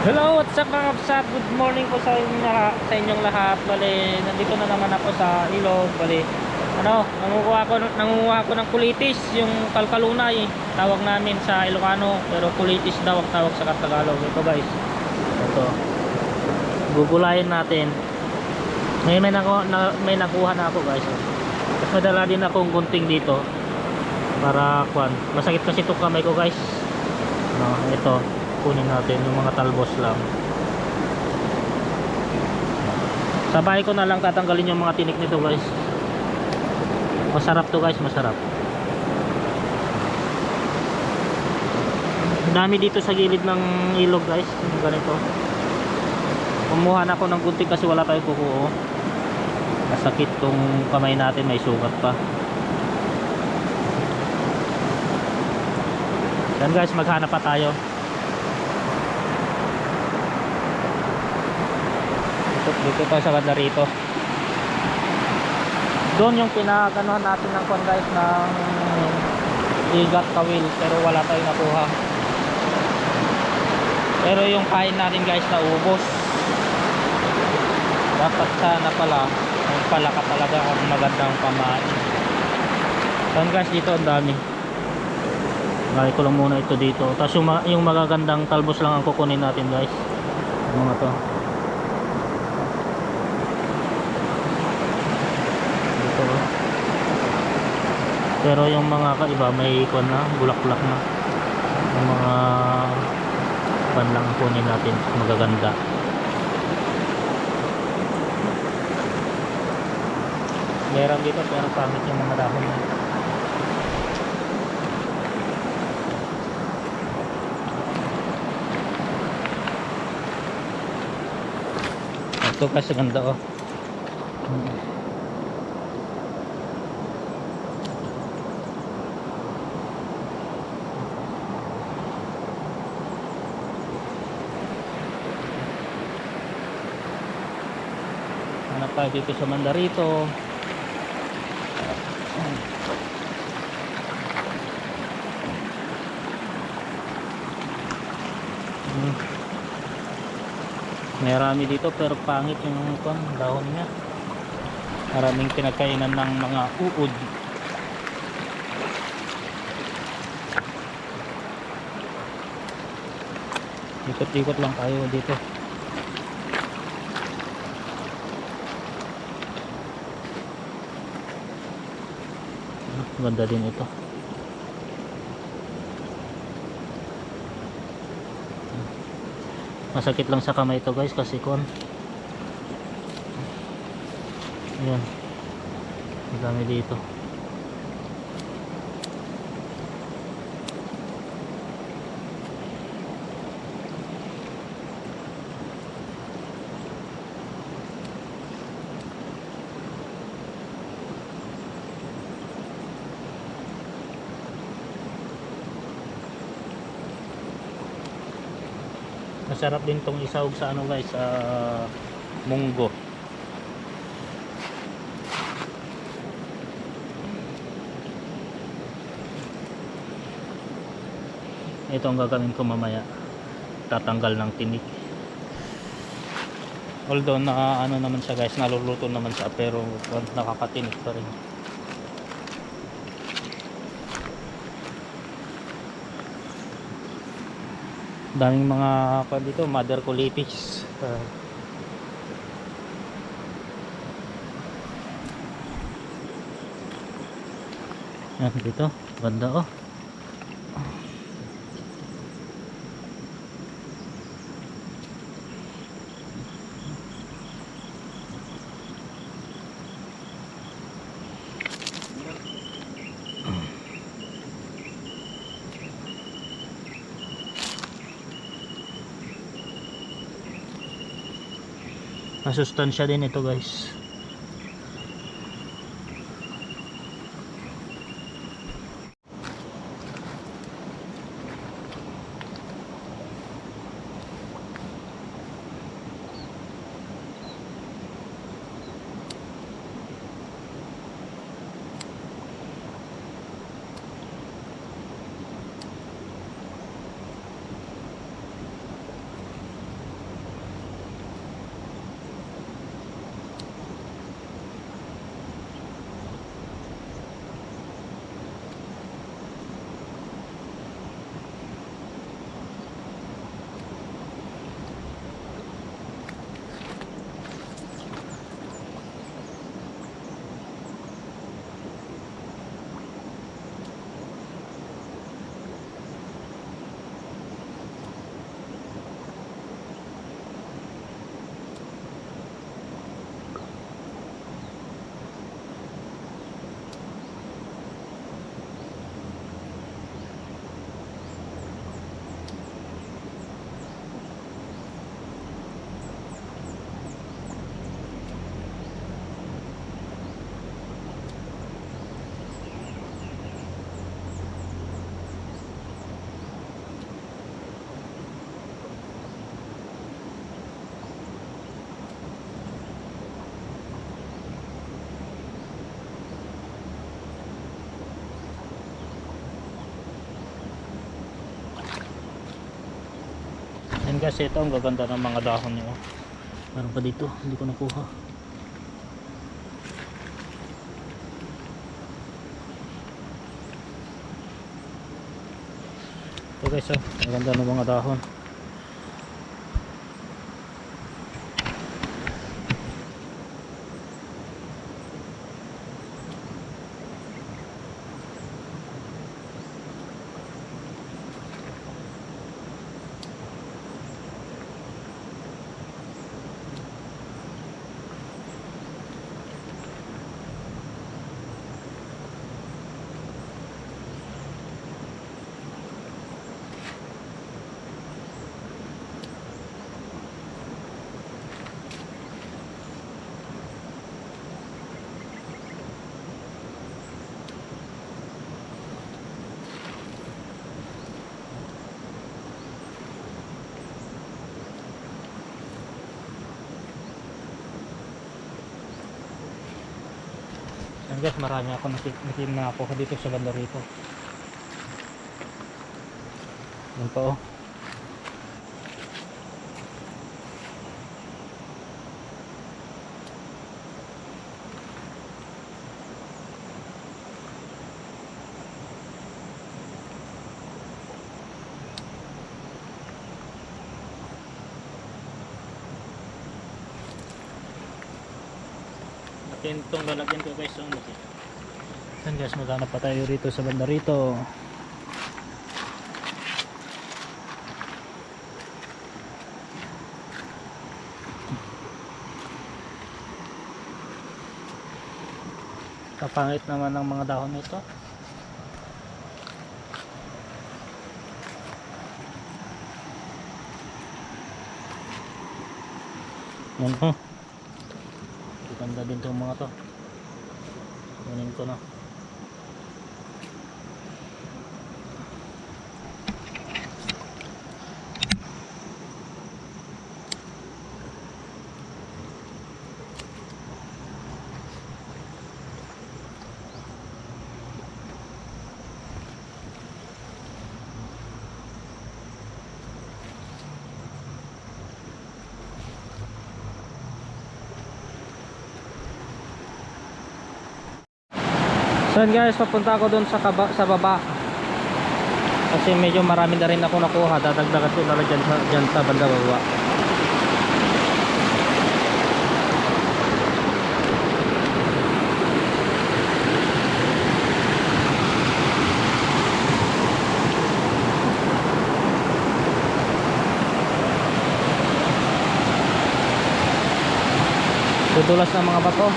Hello, what's up mga kapsat? Good morning po sa inyong lahat. Bali, nandito na naman ako sa ilog. Bali, nangunguha ko ng kulitis, yung kalkalunay. Tawag namin sa Ilocano, pero kulitis daw ang tawag sa Tagalog. Ito guys. Ito. Gugulayin natin. May nakuha na ako guys. Tapos madala din akong gunting dito. Para kuan. Masakit kasi itong kamay ko guys. No, ito. Kunin natin yung mga talbos lang. Sabay ko na lang tatanggalin yung mga tinik nito guys. Masarap to guys, masarap. Dami dito sa gilid ng ilog guys, yung ganito. Kumuha na ako ng gunting kasi wala tayong kukuo. Masakit tong kamay natin, may sugat pa. Yan guys, maghanap pa tayo. Dito tayo sa banda rito. Doon yung pinaganuhan natin ng kwan guys, ng igat kawil, pero wala tayong nakuha. Pero yung kain natin guys naubos. Dapat sana pala ang palaka talaga ang magandang pamain. Yan guys, dito ang dami. Lagay ko lang muna ito dito. Tapos yung magagandang talbos lang ang kukunin natin guys, yung mga to. Pero yung mga kaiba may ikon na, bulak-bulak na. Yung mga pan lang kunin natin, magaganda. Meron dito pero pangit yung mga dahon na. Ito kasi ganda oh. Hanap tayo dito sa Mandarito. Marami dito pero pangit yung dahon niya. Maraming pinagkainan ng mga uod. Ikot-ikot lang tayo dito. Ganda din ito. Masakit lang sa kamay ito guys kasi ayan, madami dito. Masarap din tong isahog sa guys, sa munggo. Ito ang gagawin ko mamaya, tatanggal ng tinik. Although na naman siya guys, naluluto naman siya, pero nakakatinik pa rin. Daming mga dito, mother colitis. Yan dito, ganda oh. Masustansya din ito guys. Yan guys, ito ang gaganda ng mga dahon niyo. Meron pa dito, hindi ko nakuha. Ito guys, ang ganda ng mga dahon. Yan guys, marami ako nakim na ako dito sa banda rito. Yan pa oh. Itong lalagyan ko guys ang laki. Yan guys, maghanap pa tayo rito sa banda rito. Kapangit naman ng mga dahon nito. Yan po. Ganda din itong mga to. Kunin ko na. So guys, papunta ako doon sa baba. Kasi medyo marami na rin ako nakuha. Dadagdagan ko na dyan sa banda baba. Dudulas ng mga bato.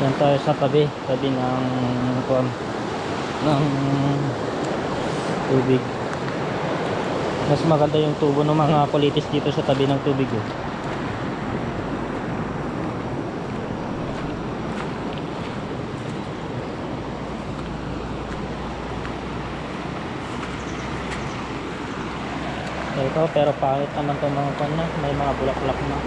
Yan tayo sa tabi ng tubig. Mas maganda yung tubo ng mga kulitis dito sa tabi ng tubig eh. Ito, pero pangit naman itong mga kwan na, may mga bulak-bulak na.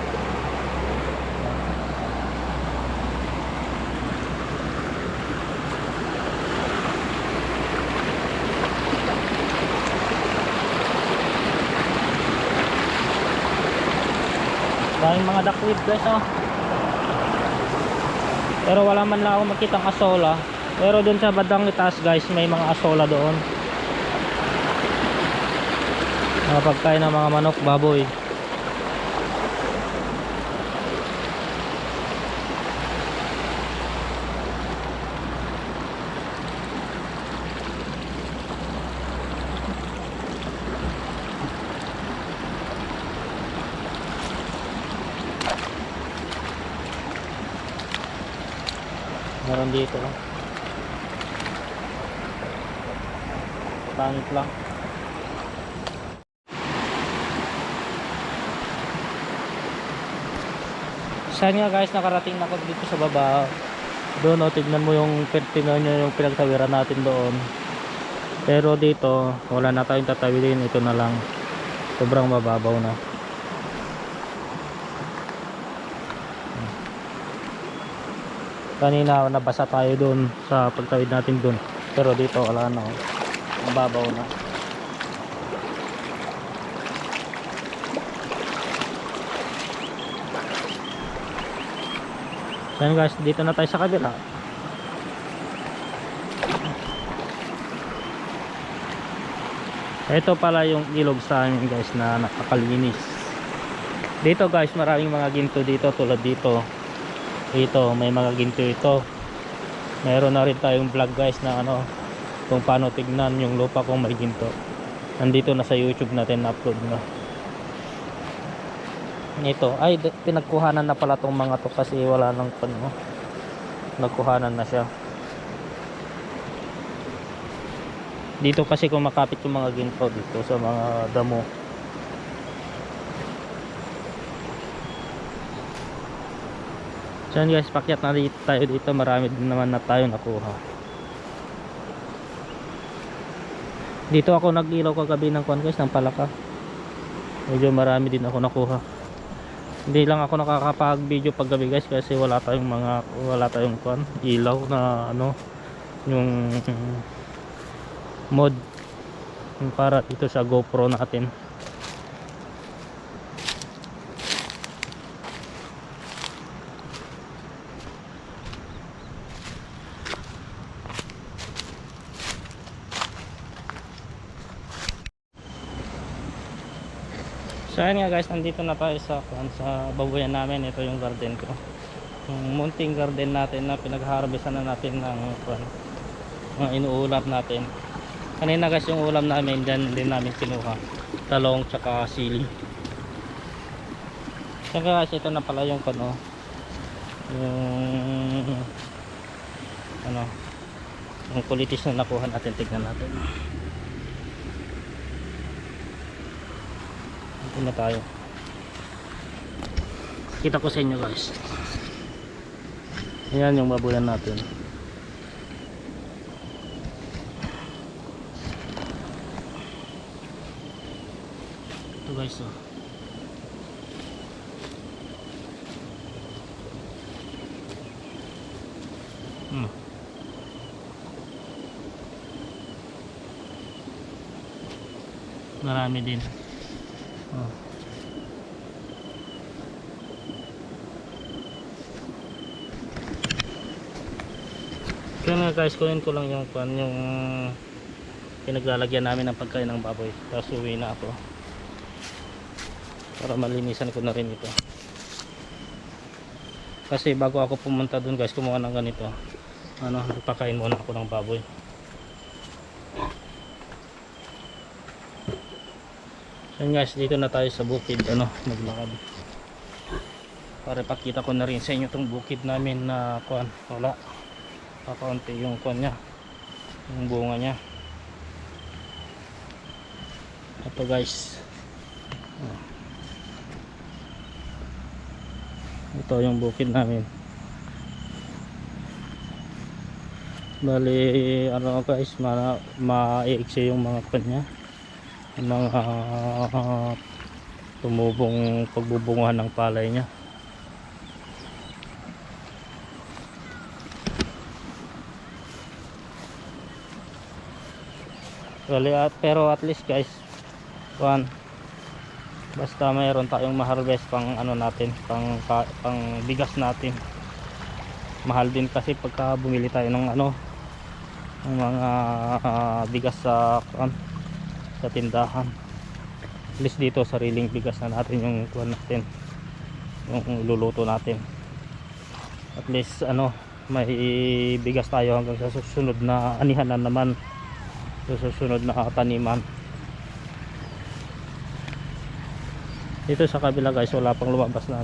Daming mga duckweed guys oh. Pero wala man lang ako makitang asola. Pero dun sa bandang itaas guys, may mga asola doon. Mga pagkain ng mga manok, baboy. Meron dito. Pangit lang. Saan nga guys, nakarating na ako dito sa baba. Doon, tignan mo yung, tignan nyo yung pinagtawiran natin doon. Pero dito wala na tayong tatawidin, ito na lang, sobrang mababaw na. Kanina nabasa tayo doon sa pagtawid natin doon, pero dito wala na, mababaw na. So yun guys, dito na tayo sa kabila. Ito pala yung ilog sa amin guys na nakakalinis. Dito guys, maraming mga ginto dito, tulad dito. Ito, may mga ginto ito. Meron na rin tayong vlog guys na ano, kung paano tignan yung lupa kung may ginto. Nandito na sa YouTube natin, na-upload na. Ito, ay pinagkuhanan na pala tong mga to kasi wala nang ano, nagkuhanan na siya. Dito kasi kumakapit yung mga ginto dito sa mga damo. So yan guys, pakyat na dito tayo dito, marami din naman na tayo nakuha. Dito ako nag-ilaw kagabi ng kwan guys, ng palaka. Medyo marami din ako nakuha. Hindi lang ako nakakapag-video paggabi guys kasi wala tayong kwan, ilaw na ano, yung mod para dito sa GoPro natin. So ayun nga guys, nandito na tayo sa babuyan namin. Ito yung garden ko, yung munting garden natin na pinag-harvestan na natin ng mga inuulam natin. Kanina guys, yung ulam namin dyan din namin kinuha, talong tsaka sili. Saka guys, ito na pala yung yung kulitis na nakuha natin. Tignan natin, ito na tayo. Kita ko sa inyo guys, ayan yung babuyan natin. Ito guys, oh. Marami din. Oh. Kaya nga guys, kunin ko lang yung pinaglalagyan namin ng pagkain ng baboy. Tapos uwi na ako para malinisan ko na rin ito. Kasi bago ako pumunta dun guys, kumuha ng ganito, nagpakain muna ako ng baboy. So guys, dito na tayo sa bukid, maglakad. Para ipakita ko na rin sa inyo tong bukid namin na wala. Kakaunti yung niya, yung bunga niya. Ito guys, ito yung bukid namin. Bali guys, maiiksi yung mga kanya, yung mga tumubong pagbubungahan ng palay niya. Pero at least guys, basta mayroon tayong ma-harvest pang natin, pang bigas natin. Mahal din kasi pagka bumili tayo ng ng mga bigas sa tindahan. At least dito sariling bigas na natin yung natin, yung luluto natin. At least may bigas tayo hanggang sa susunod na anihan na naman, sa susunod na taniman. Dito sa kabila guys, wala pang lumabas na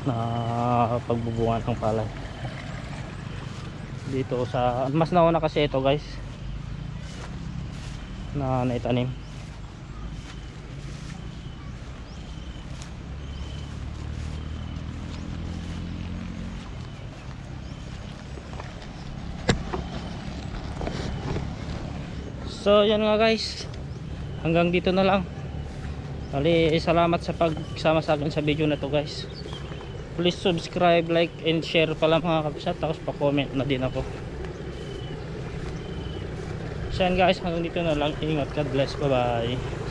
na pagbubungan ng palay. Dito sa mas nauna kasi ito guys na naitanim. So yan nga guys, hanggang dito na lang. Bali, salamat sa pagsama sa akin sa video na to guys. Please subscribe, like, and share pala mga kabsat. Tapos pa-comment na din ako. So yan guys, hanggang dito na lang. Ingat, God bless, bye bye.